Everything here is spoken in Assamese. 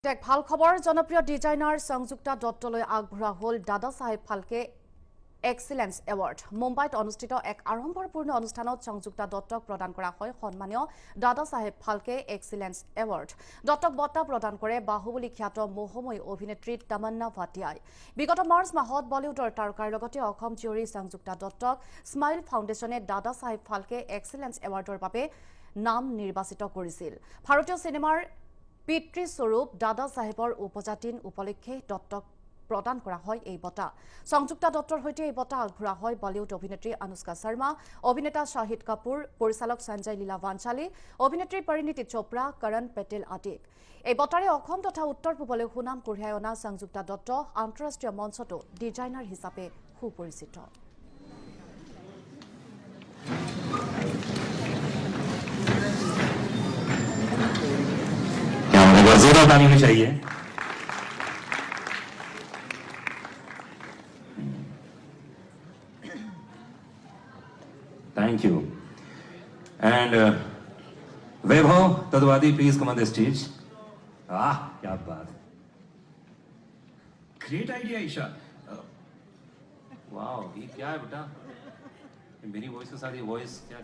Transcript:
এক ভাল খবৰ জনপ্ৰিয় ডিজাইনাৰ সংযুক্তা দত্তলৈ আগবঢ়া হ'ল দাদা সাহেব ফালকে এক্সিলেন্স এৱাৰ্ড মুম্বাইত অনুষ্ঠিত এক আড়ম্বৰপূৰ্ণ অনুষ্ঠানত সংযুক্তা দত্তক প্ৰদান কৰা হয় সন্মানীয় দাদা সাহেব ফালকে এক্সিলেন্স এৱাৰ্ড দত্তক বঁটা প্ৰদান কৰে বাহুবলী খ্যাত মোহময়ী অভিনেত্ৰী তমন্না ভাটিয়াই বিগত মাৰ্চ মাহত বলিউডৰ তাৰকাৰ লগতে অসম জীয়ৰী সংযুক্তা দত্তক স্মাইল ফাউণ্ডেশ্যনে দাদা সাহেব ফালকে এক্সিলেন্স এৱাৰ্ডৰ বাবে নাম নিৰ্বাচিত কৰিছিল ভাৰতীয় সিনেমাৰ পিতৃস্বৰূপ দাদা সাহেবৰ উপজাতিন উপলক্ষে দত্তক প্ৰদান কৰা হয় এই বঁটা সংযুক্তা দত্তৰ হৈতে এই বঁটা আগবঢ়া হয় বলিউড অভিনেত্ৰী অনুষ্কা শৰ্মা অভিনেতা শাহিদ কাপুৰ পৰিচালক সঞ্জয় লীলা ভাঞ্চালী অভিনেত্ৰী পৰিণীতি চোপ্ৰা কৰণ পেটেল আদিক এই বঁটাৰে অসম তথা উত্তৰ পূবলৈ সুনাম কঢ়িয়াই অনা সংযুক্তা দত্ত আন্তঃৰাষ্ট্ৰীয় মঞ্চতো ডিজাইনাৰ হিচাপে সুপৰিচিত जोरदार ताली होनी चाहिए thank you and Vaibhav Tadwadi please come on the stage क्या बात ग्रेट आइडिया ईशा वाओ ये क्या है बेटा मेरी वॉइस के साथ ये वॉइस क्या